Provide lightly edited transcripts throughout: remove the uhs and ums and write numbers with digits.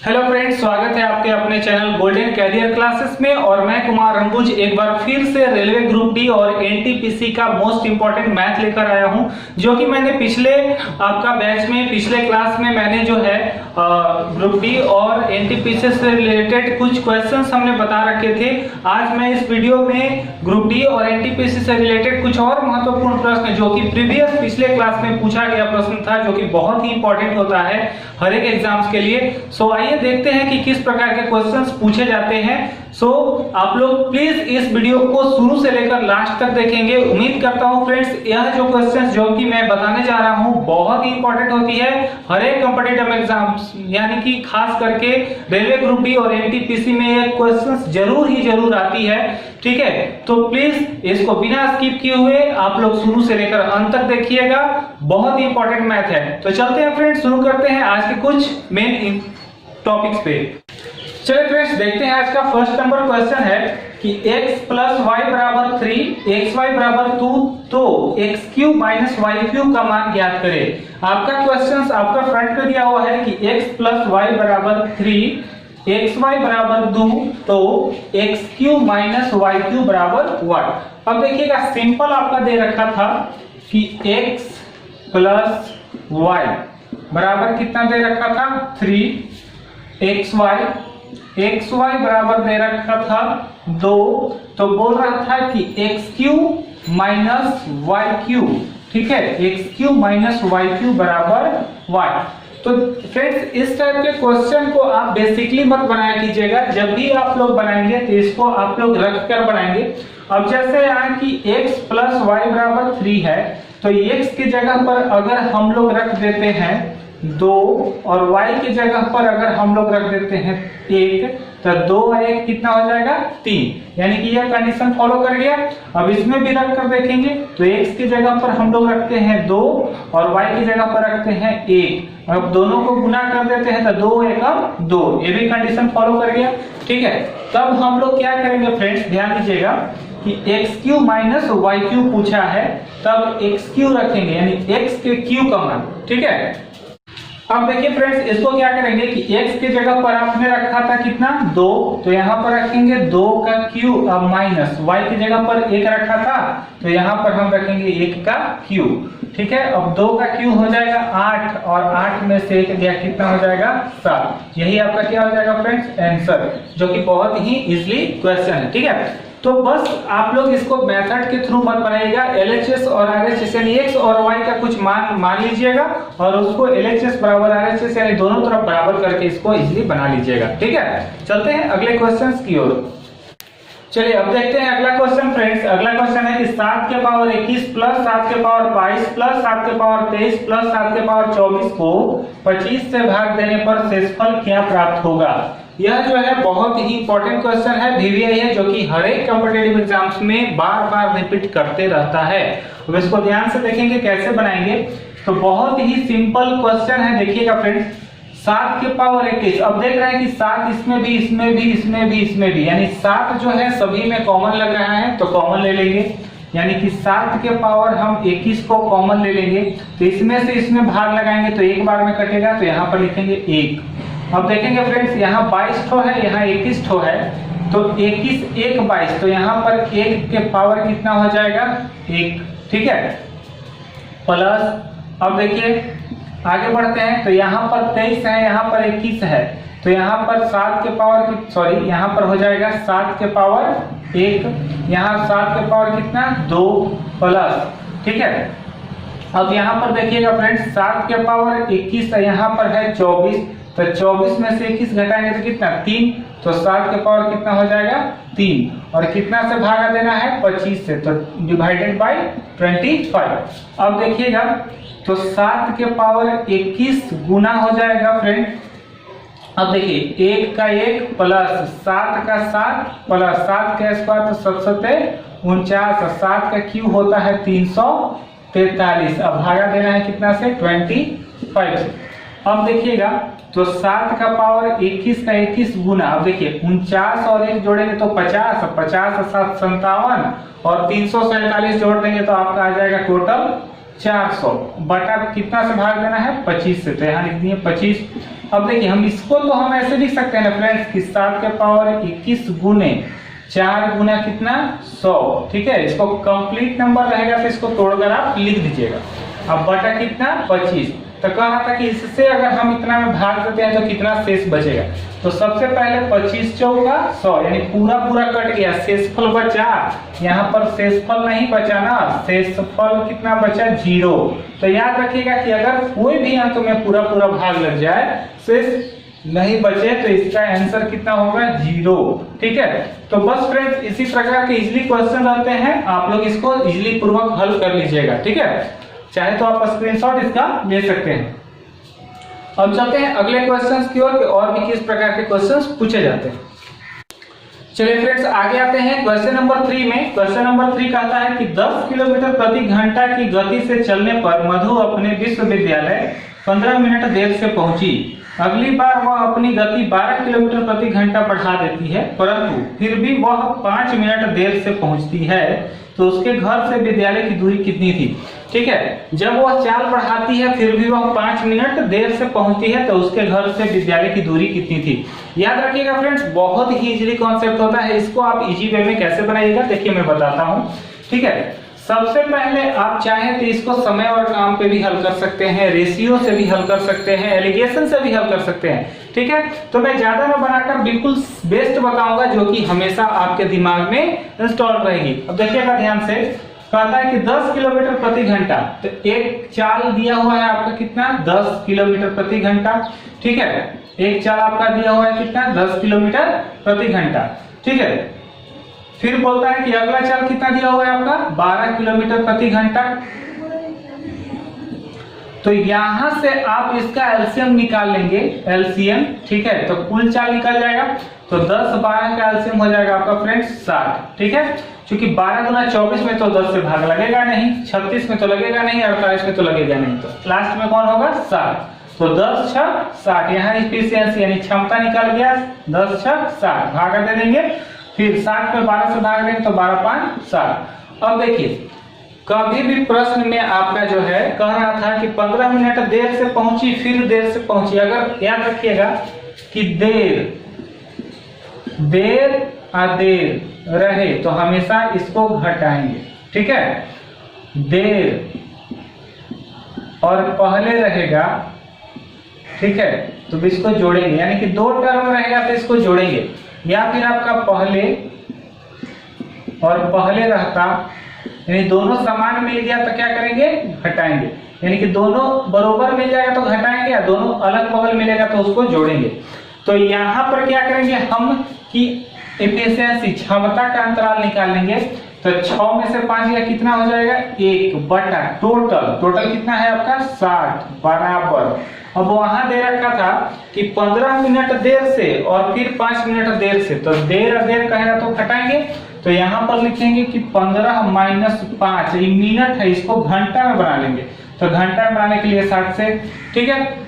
Hello friends, स्वागत है आपके अपने चैनल गोल्डन कैरियर क्लासेस में। और मैं कुमार अंबुज एक बार फिर से रेलवे ग्रुप डी और एनटीपीसी का मोस्ट इंपॉर्टेंट मैथ लेकर आया हूं, जो कि मैंने पिछले आपका बैच में पिछले क्लास में मैंने जो है ग्रुप डी और एनटीपीसी से रिलेटेड कुछ क्वेश्चंस हमने बता रखे थे। आज मैं इस वीडियो में ग्रुप डी और एनटीपीसी से रिलेटेड कुछ और महत्वपूर्ण प्रश्न जो कि प्रीवियस पिछले क्लास में पूछा गया प्रश्न था, जो कि बहुत ही इंपॉर्टेंट होता है हर एक एग्जाम्स के लिए। सो आइए देखते हैं कि किस प्रकार के क्वेश्चंस पूछे जाते हैं। सो आप लोग प्लीज इस वीडियो को शुरू से लेकर लास्ट तक देखेंगे। उम्मीद करता हूं फ्रेंड्स यह जो क्वेश्चंस जो कि मैं बताने जा रहा हूं बहुत ही इंपॉर्टेंट होती है हर एक कॉम्पिटिटिव एग्जाम्स, यानी कि खास करके रेलवे ग्रुप डी और एनटीपीसी में ये क्वेश्चंस जरूर आती है। ठीक है, तो प्लीज इसको बिना स्किप किए हुए आप लोग शुरू से लेकर अंत तक देखिएगा, बहुत ही इंपॉर्टेंट मैथ है। तो चलते हैं फ्रेंड्स, शुरू करते हैं आज के कुछ मेन टॉपिक्स पे। चलिए फ्रेंड्स, देखते हैं आज का फर्स्ट नंबर क्वेश्चन है कि x प्लस वाई बराबर 3, xy बराबर 2, तो x cube minus Y cube का मान ज्ञात करें। आपका क्वेश्चन आपका फ्रंट पे दिया हुआ है कि x प्लस वाई बराबर 3, xy बराबर 2, तो x cube minus Y cube बराबर 1। अब देखिएगा सिंपल आपका दे रखा था कि x प्लस वाई बराबर कितना दे रखा था 3, xy बराबर दे रखा था 2, तो बोल रहा था कि x cube minus Y cube, ठीक है, x cube minus Y cube बराबर y। तो फ्रेंड्स इस टाइप के क्वेश्चन को आप बेसिकली मत बनाया कीजिएगा, जब भी आप लोग बनाएंगे तो इसको आप लोग रख कर बनाएंगे। अब जैसे यहाँ कि x प्लस वाई बराबर 3 है, तो x की जगह पर अगर हम लोग रख देते हैं 2 और y की जगह पर अगर हम लोग रख देते हैं 1, तो 2 और 1 कितना हो जाएगा 3, यानी कि यह कंडीशन फॉलो कर गया। अब इसमें भी रख कर देखेंगे तो x की जगह पर हम लोग रखते हैं 2 और y की जगह पर रखते हैं 1। अब दोनों को गुना कर देते हैं तो 2 एकम 2, ये भी कंडीशन फॉलो कर गया। ठीक है, तब हम लोग क्या करेंगे फ्रेंड्स, ध्यान दीजिएगा कि x cube minus Y cube पूछा है, तब x क्यूब रखेंगे यानी x के क्यूब का मान। ठीक है, अब देखिए फ्रेंड्स इसको क्या करेंगे कि x की जगह पर आपने रखा था कितना 2, तो यहाँ पर रखेंगे 2 का क्यूब। अब माइनस y की जगह पर 1 रखा था, तो यहाँ पर हम रखेंगे 1 का क्यूब। ठीक है, अब 2 का क्यूब हो जाएगा 8 और 8 में से 1 गया कितना हो जाएगा 7। यही आपका क्या हो जाएगा फ्रेंड्स आंसर, जो कि बहुत ही इजीली क्वेश्चन है। ठीक है, तो बस आप लोग इसको मेथड के थ्रू मत बनाइएगा, LHS और RHS यानी x और y का कुछ मान लीजिएगा और उसको LHS बराबर RHS यानी दोनों तरफ बराबर करके इसको इजीली बना लीजिएगा। ठीक है, चलते हैं अगले क्वेश्चंस की ओर। चलिए अब देखते हैं अगला क्वेश्चन फ्रेंड्स। अगला क्वेश्चन है कि 7 के पावर 21 प्लस 7 के पावर 22 प्लस 7 के पावर 23 प्लस 7 के पावर 24 को 25 से भाग देने पर शेषफल क्या प्राप्त होगा। यह जो है बहुत ही इंपॉर्टेंट क्वेश्चन है, VVI है, जो कि हर एक कॉम्पिटिटिव एग्जाम्स में बार बार रिपीट करते रहता है। अब इसको ध्यान से देखेंगे कैसे बनाएंगे, तो बहुत ही सिंपल क्वेश्चन है। देखिएगा फ्रेंड्स, 7 के पावर 21, अब देख रहे हैं कि 7 इसमें भी इसमें भी इसमें भी इसमें भी, यानी 7 जो है सभी में कॉमन लग रहा है, तो कॉमन ले लेंगे, यानी कि 7 के पावर हम 21 को कॉमन ले लेंगे, तो इसमें से इसमें भाग लगाएंगे तो एक बार में कटेगा, तो यहाँ पर लिखेंगे 1। अब देखेंगे फ्रेंड्स यहाँ 22 ठो है, यहाँ 21 ठो है, तो 21 1 22, तो यहाँ पर 1 के पावर कितना हो जाएगा 1। ठीक है, प्लस अब देखिए आगे बढ़ते हैं, तो यहाँ पर 23 है, यहाँ पर 21 है, तो यहाँ पर 7 के पावर सॉरी यहाँ पर हो जाएगा 7 के पावर 1, यहाँ 7 के पावर कितना 2 प्लस। ठीक है, अब यहाँ पर देखिएगा फ्रेंड्स 7 के पावर 21 यहाँ पर है 24, तो 24 में से 21 घटाएंगे तो कितना 3, तो 7 के पावर कितना हो जाएगा 3, और कितना से भागा देना है 25 से, तो डिवाइडेड बाय 25। अब देखिएगा तो 7 के पावर 21 गुना हो जाएगा फ्रेंड। अब देखिए 1 का 1 प्लस 7 का 7 प्लस 7 का स्क्वायर तो 7 49, 7 का क्यूब होता है 343। अब भागा देना है कितना से 25 से। अब देखिएगा तो 7 का पावर 21 का 21 गुना, अब देखिए 49 और 1 जोड़ेंगे तो 50, 50 7 57 और 347 जोड़ देंगे तो आपका आ जाएगा टोटल 400 बटा कितना से भाग देना है 25 से, तो यहाँ लिख दिए 25। अब देखिए हम इसको तो हम ऐसे लिख सकते हैं ना फ्रेंड्स कि 7 के पावर 21 गुने 4 गुना कितना 100, ठीक है। इसको कंप्लीट नंबर रहेगा तो इसको तोड़कर आप लिख दीजिएगा। अब बटा कितना 25, तो कह रहा था कि इससे अगर हम इतना में भाग देते हैं तो कितना शेष बचेगा। तो सबसे पहले 25 चौका 100 यानी पूरा पूरा कट गया, शेषफल बचा। यहाँ पर शेषफल नहीं बचा ना, शेषफल कितना बचा 0। तो याद रखिएगा कि अगर कोई भी अंक में पूरा पूरा भाग लग जाए, शेष नहीं बचे, तो इसका आंसर कितना होगा 0, ठीक है। तो बस फ्रेंड्स इसी प्रकार के इजीली क्वेश्चन रहते हैं, आप लोग इसको इजीली पूर्वक हल कर लीजिएगा, ठीक है। चाहे तो आप स्क्रीनशॉट इसका ले सकते हैं। अब चलते हैं अगले क्वेश्चंस की ओर कि और भी किस प्रकार के क्वेश्चंस पूछे जाते हैं। चलिए फ्रेंड्स आगे आते हैं क्वेश्चन नंबर 3 में। क्वेश्चन नंबर 3 कहता है कि 10 किलोमीटर प्रति घंटा की गति से चलने पर मधु अपने विश्वविद्यालय 15 मिनट देर से पहुंची। अगली बार वह अपनी गति 12 किलोमीटर प्रति घंटा बढ़ा देती है, परंतु फिर भी वह 5 मिनट देर से पहुंचती है, तो उसके घर से विद्यालय की दूरी कितनी थी, ठीक है। जब वह चाल बढ़ाती है फिर भी वह 5 मिनट देर से पहुंचती है, तो उसके घर से विद्यालय की दूरी कितनी थी। याद रखिएगा फ्रेंड्स, बहुत ही इजीली कॉन्सेप्ट होता है, इसको आप इजी वे में कैसे बनाइएगा देखिए मैं बताता हूँ, ठीक है। सबसे पहले आप चाहें तो इसको समय और काम पे भी हल कर सकते हैं, रेशियो से भी हल कर सकते हैं, एलिगेशन से भी हल कर सकते हैं, ठीक है। तो मैं ज्यादा में बनाकर बिल्कुल बेस्ट बताऊंगा जो कि हमेशा आपके दिमाग में इंस्टॉल रहेगी। अब देखिएगा ध्यान से, कहता है कि 10 किलोमीटर प्रति घंटा, तो एक चाल दिया हुआ है आपका कितना 10 किलोमीटर प्रति घंटा, ठीक है। एक चाल आपका दिया हुआ है कितना 10 किलोमीटर प्रति घंटा, ठीक है। फिर बोलता है कि अगला चाल कितना दिया हुआ है आपका 12 किलोमीटर प्रति घंटा। तो यहां से आप इसका एलसीएम निकाल लेंगे, एलसीएम, ठीक है। तो कुल चाल निकल जाएगा, तो 10 12 का एलसीएम हो जाएगा आपका फ्रेंड्स 60, ठीक है। क्योंकि 12 गुना 24 में तो 10 से भाग लगेगा नहीं, 36 में तो लगेगा नहीं, 48 में तो लगेगा नहीं, तो लास्ट में कौन होगा 60। तो 10 6 60, यहाँ एफिशिएंसी यानी क्षमता निकल गया, 10 6 60 भागा दे देंगे, फिर 60 पे 12 से भाग देंगे तो 12 5 60। अब देखिए कभी भी प्रश्न में आपका जो है कह रहा था कि 15 मिनट देर से पहुंची, फिर देर से पहुंची। अगर याद रखिएगा कि देर देर रहे तो हमेशा इसको घटाएंगे, ठीक है। देर और पहले रहेगा, ठीक है, तो इसको जोड़ेंगे, यानी कि 2 टर्म रहेगा तो इसको जोड़ेंगे, या फिर आपका पहले और पहले रहता, यानी दोनों समान मिल गया तो क्या करेंगे घटाएंगे, यानी कि दोनों बरोबर मिल जाएगा तो घटाएंगे, या दोनों अलग बगल मिलेगा तो उसको जोड़ेंगे। तो यहाँ पर क्या करेंगे हम कि एफिशिएंसी क्षमता का अंतराल निकाल लेंगे। तो 6 में से 5 का कितना हो जाएगा 1 बटा टोटल कितना है आपका 60 बराबर। अब वहां दे रखा था कि 15 मिनट देर से और फिर 5 मिनट देर से, तो देर कहेगा तो घटाएंगे, तो यहाँ पर लिखेंगे कि 15 माइनस 5, ये मिनट है, इसको घंटा में बना लेंगे, तो घंटा में बनाने के लिए 60 से, ठीक है।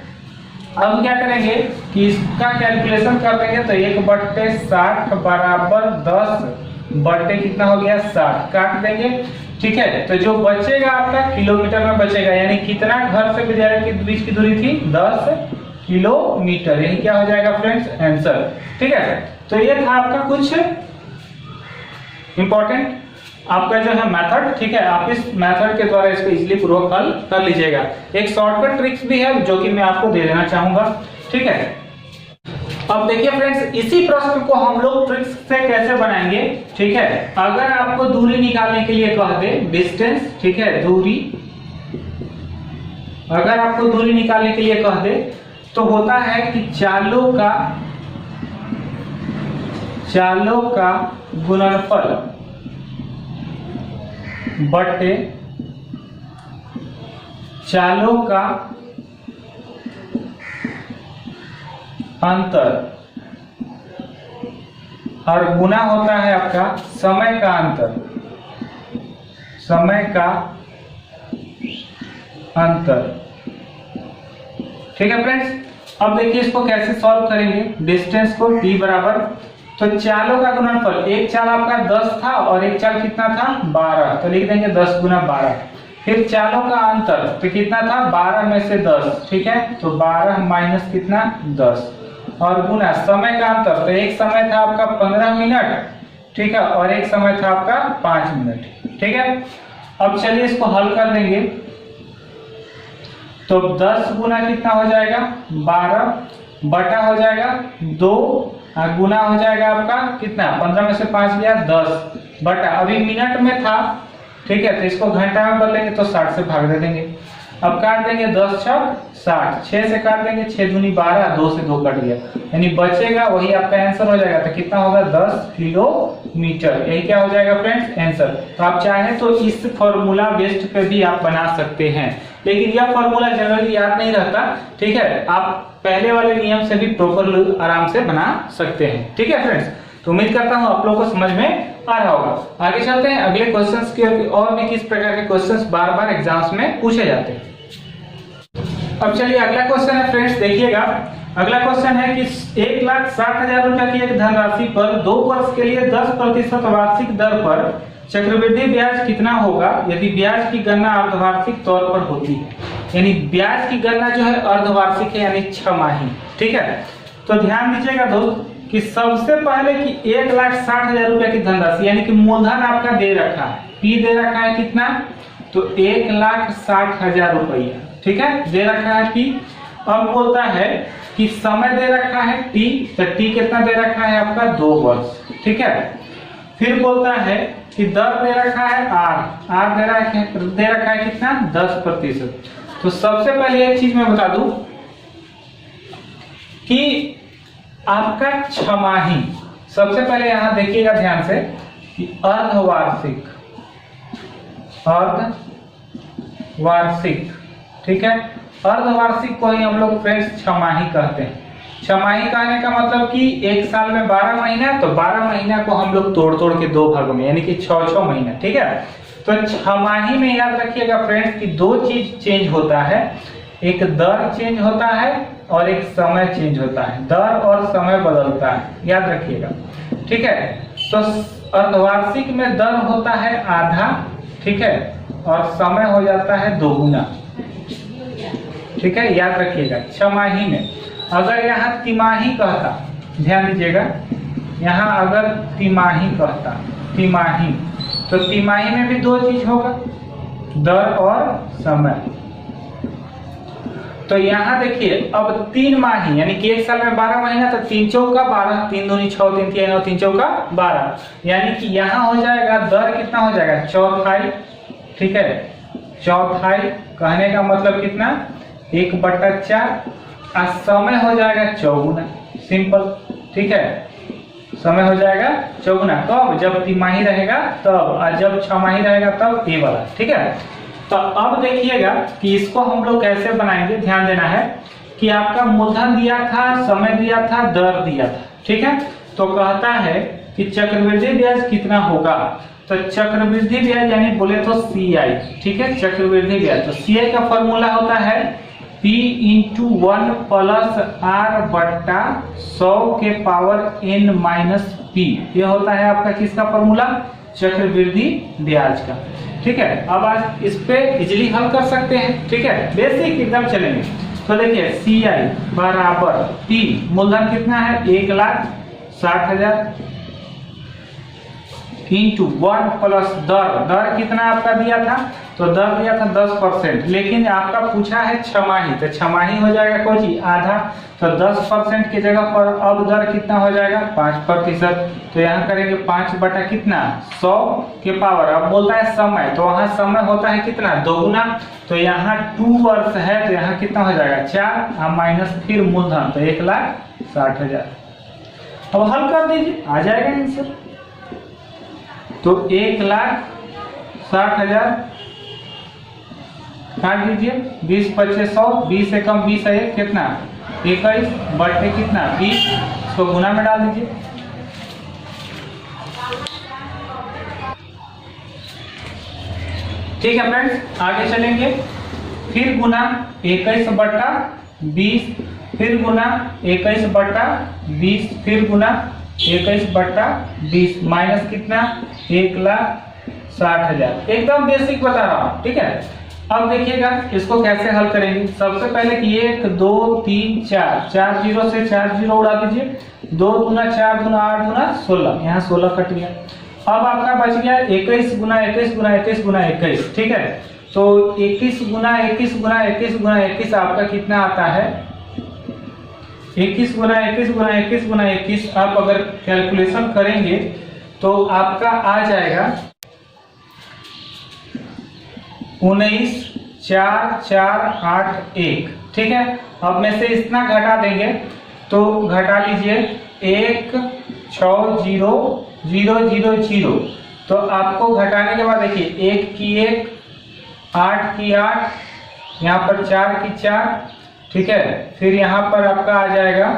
अब क्या करेंगे कि इसका कैलकुलेशन कर देंगे, तो 1/60 बराबर 10 बटे कितना हो गया 60, काट देंगे, ठीक है। तो जो बचेगा आपका किलोमीटर में बचेगा, यानी कितना घर से विद्यालय के बीच की दूरी थी 10 किलोमीटर, यही क्या हो जाएगा फ्रेंड्स आंसर, ठीक है। तो ये था आपका कुछ इंपॉर्टेंट आपका जो है मेथड, ठीक है। आप इस मेथड के द्वारा इसको इजीली पूर्वक हल कर लीजिएगा। एक शॉर्टकट ट्रिक्स भी है जो कि मैं आपको दे देना चाहूंगा, ठीक है। अब देखिए फ्रेंड्स, इसी प्रश्न को हम लोग ट्रिक्स से कैसे बनाएंगे, ठीक है। अगर आपको दूरी निकालने के लिए कह दे, डिस्टेंस, ठीक है, दूरी, अगर आपको दूरी निकालने के लिए कह दे तो होता है कि चालों का गुणनफल बटे चालों का अंतर और गुना होता है आपका समय का अंतर, ठीक है फ्रेंड्स। अब देखिए इसको कैसे सॉल्व करेंगे, डिस्टेंस को d बराबर, तो चालों का गुणनफल, एक चाल आपका 10 था और एक चाल कितना था 12, तो लिख देंगे 10 गुना 12, फिर चारों का अंतर तो कितना था 12 में से 10, ठीक है, तो 12 माइनस कितना 10, और गुना समय का अंतर तो एक समय था आपका 15 मिनट, ठीक है, और एक समय था आपका 5 मिनट, ठीक है। अब चलिए इसको हल कर देंगे, तो 10 गुना कितना हो जाएगा 12 बटा हो जाएगा 2 और गुना हो जाएगा आपका कितना 15 में से 5 गया 10 बटा, अभी मिनट में था, ठीक है, तो इसको घंटा में बदलेंगे तो 60 से भाग दे देंगे। अब काट देंगे 10 छक 60, 6 से काट देंगे 6 दूनी 12, 2 से 2 कट गया, यानी बचेगा वही आपका आंसर हो जाएगा। तो कितना होगा 10 किलोमीटर, यही क्या हो जाएगा फ्रेंड्स आंसर। तो आप चाहें तो इस फॉर्मूला बेस्ड पे भी आप बना सकते हैं, लेकिन यह फॉर्मूला जनरली याद नहीं रहता, ठीक है, आप पहले वाले नियम से भी प्रॉपर आराम से बना सकते हैं, ठीक है फ्रेंड्स। तो उम्मीद करता हूँ आप लोगों को समझ में आ रहा होगा। आगे चलते हैं अगले क्वेश्चंस की, और भी किस प्रकार के क्वेश्चंस बार बार एग्जाम्स में पूछे जाते हैं। अब चलिए अगला क्वेश्चन है फ्रेंड्स, देखिएगा अगला क्वेश्चन है कि 1,60,000 रुपया की एक धनराशि पर 2 वर्ष के लिए 10% वार्षिक दर पर चक्रवृद्धि ब्याज कितना होगा यदि ब्याज की गणना अर्धवार्षिक तौर पर होती है। यानी ब्याज की गणना जो है अर्धवार्षिक है, यानी 6 माही, ठीक है। तो ध्यान दीजिएगा दोस्त कि सबसे पहले कि 1,60,000 रुपया की धनराशि, यानी कि मूलधन आपका दे रखा है, पी दे रखा है कितना, तो 1,60,000 रुपया, ठीक है, दे रखा है पी। अब बोलता है कि समय दे रखा है टी, तो टी कितना दे रखा है आपका 2 वर्ष, ठीक है। फिर बोलता है कि दर दे रखा है आर दे रखा है कितना 10%। तो सबसे पहले एक चीज मैं बता दूं कि आपका छमाही, सबसे पहले यहां देखिएगा ध्यान से कि अर्धवार्षिक, ठीक है, अर्धवार्षिक को ही हम लोग फ्रेंड्स छमाही कहते हैं। छमाही कहने का मतलब कि एक साल में 12 महीना, तो 12 महीना को हम लोग तोड़ के 2 भागों में, यानी कि 6 महीना, ठीक है। तो छमाही में याद रखिएगा फ्रेंड्स कि 2 चीज चेंज होता है, एक दर चेंज होता है और एक समय चेंज होता है, दर और समय बदलता है, याद रखिएगा, ठीक है। तो अर्धवार्षिक में दर होता है आधा, ठीक है, और समय हो जाता है 2 गुना, ठीक है, याद रखिएगा। छमाही में अगर यहाँ तिमाही कहता, ध्यान दीजिएगा, यहाँ अगर तिमाही कहता, तिमाही, तो तिमाही में भी 2 चीज होगा, दर और समय। तो यहाँ देखिए अब 3 माही, यानी कि एक साल में 12 महीना, तो 3 चौका 12, 3 दूनी 6, 3 तिया 9, 3 चौका 12, यानी कि यहाँ हो जाएगा दर कितना हो जाएगा चौथाई, ठीक है, चौथाई कहने का मतलब कितना 1/4, और समय हो जाएगा 4 गुना, सिंपल, ठीक है, समय हो जाएगा 4 गुना। कब? जब तिमाही रहेगा तब, और जब 6 माही रहेगा तब ये वाला, ठीक है। तो अब देखिएगा कि इसको हम लोग कैसे बनाएंगे। ध्यान देना है कि आपका मूलधन दिया था, समय दिया था, दर दिया था, ठीक है। तो कहता है कि चक्रवृद्धि ब्याज कितना होगा, तो चक्रवृद्धि ब्याज यानी बोले तो CI, ठीक है, चक्रवृद्धि ब्याज, तो CI का फॉर्मूला होता है P × 1 + R बट्टा 100 के पावर n-P, ये होता है आपका किसका फॉर्मूला, चक्रवृद्धि ब्याज का, ठीक है। अब आज इस पे इजिली हल कर सकते हैं, ठीक है, बेसिक एकदम चलेंगे। तो देखिए CI बराबर P, मूलधन कितना है 1,60,000 × 1 प्लस दर कितना आपका दिया था, तो दर दिया था 10%, लेकिन आपका पूछा है छमाही, तो छमाही हो जाएगा कोई चीज आधा, तो 10% की जगह पर अब दर कितना हो जाएगा 5%, तो यहाँ करेंगे 5 बटा कितना 100 के पावर। अब बोलता है समय, तो वहाँ समय होता है कितना 2 गुना, तो यहाँ 2 वर्ष है, तो यहाँ कितना हो जाएगा 4 और माइनस फिर मूलधन, तो 1,60,000। अब हल कर दीजिए, आ जाएगा आंसर। तो 1,60,000 काट दीजिए, 20 × 100, 20 से कम 20 है कितना 21 बटे कितना 20, इसको गुना में डाल दीजिए। ठीक है फ्रेंड्स, आगे चलेंगे। फिर गुना 21 बटा 20, फिर गुना 21 बटा 20, फिर गुना 21 बटा 20 माइनस कितना 1,60,000। एकदम बेसिक बता रहा हूँ, ठीक है। अब देखिएगा इसको कैसे हल करेंगे। सबसे पहले 1 2 3 4, 4 जीरो से 4 जीरो उड़ा दीजिए, 2 दूना 4 दूना 8 दूना 16, यहाँ 16 कट गया। अब आपका बच गया 21 गुना 21 गुना 21 गुना 21, ठीक है। तो 21 गुना 21 गुना 21 गुना 21 आपका कितना आता है, 21 गुना 21 गुना 21 गुना 21 आप अगर कैलकुलेशन करेंगे तो आपका आ जाएगा 19,4,4,8,1, ठीक है। अब में से इतना घटा देंगे तो घटा लीजिए 1,6,0,0,0,0, तो आपको घटाने के बाद देखिए 1 की 1, 8 की 8, यहाँ पर 4 की 4, ठीक है। फिर यहाँ पर आपका आ जाएगा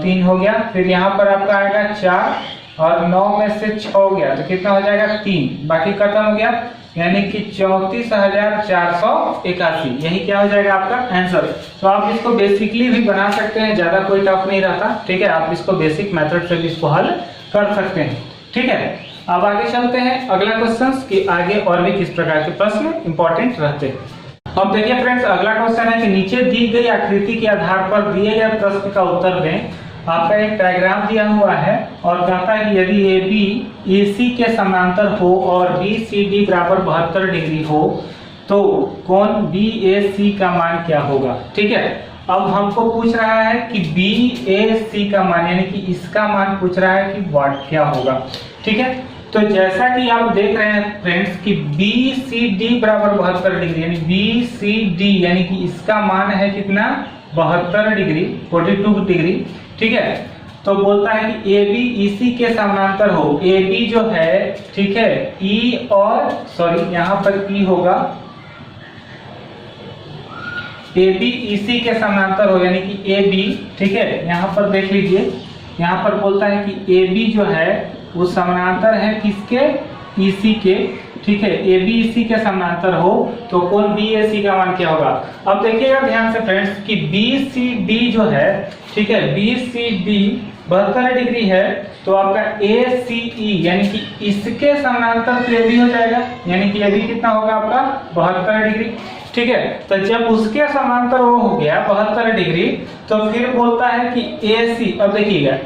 3 हो गया, फिर यहाँ पर आपका आएगा 4 और 9 में से 6 हो गया तो कितना हो जाएगा 3, बाकी खत्म हो गया, यानी कि 34,481, यही क्या हो जाएगा आपका आंसर। तो आप इसको बेसिकली भी बना सकते हैं, ज्यादा कोई टफ नहीं रहता, ठीक है। आप इसको बेसिक मेथड से भी इसको हल कर सकते हैं, ठीक है। अब आगे चलते हैं अगला क्वेश्चन कि आगे और भी किस प्रकार के प्रश्न इंपॉर्टेंट रहते हैं। अब देखिए फ्रेंड्स, अगला क्वेश्चन है कि नीचे दी गई आकृति के आधार पर दिए गए प्रश्न का उत्तर दें। आपका एक डायग्राम दिया हुआ है और कहता है कि यदि AB AC के समांतर हो और BCD बराबर 72 डिग्री हो तो कोण BAC का मान क्या होगा, ठीक है। अब हमको पूछ रहा है कि BAC का मान, यानी कि इसका मान पूछ रहा है कि वाट क्या होगा, ठीक है। तो जैसा कि आप देख रहे हैं फ्रेंड्स कि BCD बराबर 72 डिग्री, यानी BCD यानी कि इसका मान है कितना 72 डिग्री, 42 डिग्री, ठीक है। तो बोलता है कि AB EC के समांतर हो, AB जो है, ठीक है, E और सॉरी यहाँ पर E होगा, AB EC के समांतर हो यानी कि AB, ठीक है। यहाँ पर देख लीजिए, यहाँ पर बोलता है कि AB जो है वो समांतर है किसके, EC के, ठीक है। AB EC के समांतर हो तो कोण BAC का मान क्या होगा। अब देखिएगा ध्यान से फ्रेंड्स कि BCD जो है, ठीक है, BCD 72 डिग्री है तो आपका ACE यानी कि इसके समांतर तो AB हो जाएगा, यानी कि AB कितना होगा आपका 72 डिग्री, ठीक है। तो जब उसके समांतर वो हो गया 72 डिग्री तो फिर बोलता है कि AC, अब देखिएगा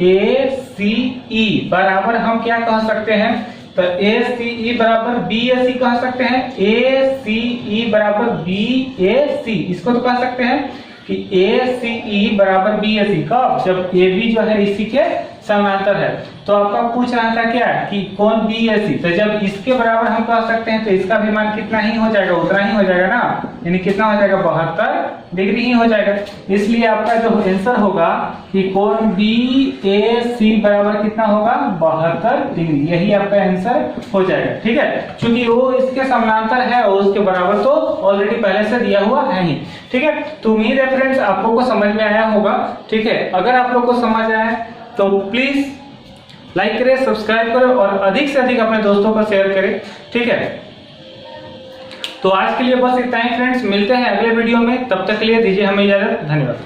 ACE बराबर हम क्या कह सकते हैं, तो ACE बराबर BAC कह सकते हैं, ACE बराबर BAC, इसको तो कह सकते हैं कि ACE बराबर BAC कब, जब AB जो है इसी के समांतर है। तो आपका पूछ रहा था क्या कि कोण BAC, तो जब इसके बराबर हम कह सकते हैं तो इसका भी मान कितना ही हो जाएगा, उतना ही हो जाएगा ना, यानी कितना हो जाएगा 72 डिग्री ही हो जाएगा। इसलिए आपका जो आंसर होगा कि कोण BAC बराबर कितना होगा 72 डिग्री, यही आपका आंसर हो जाएगा, ठीक है। क्योंकि वो इसके समांतर है और उसके बराबर तो ऑलरेडी पहले से दिया हुआ है ही, ठीक है। तो उम्मीद है फ्रेंड्स आप लोग को समझ में आया होगा, ठीक है। अगर आप लोग को समझ आया तो प्लीज लाइक करें, सब्सक्राइब करें और अधिक से अधिक अपने दोस्तों को शेयर करें, ठीक है। तो आज के लिए बस इतना ही फ्रेंड्स, मिलते हैं अगले वीडियो में, तब तक के लिए दीजिए हमें इजाजत, धन्यवाद।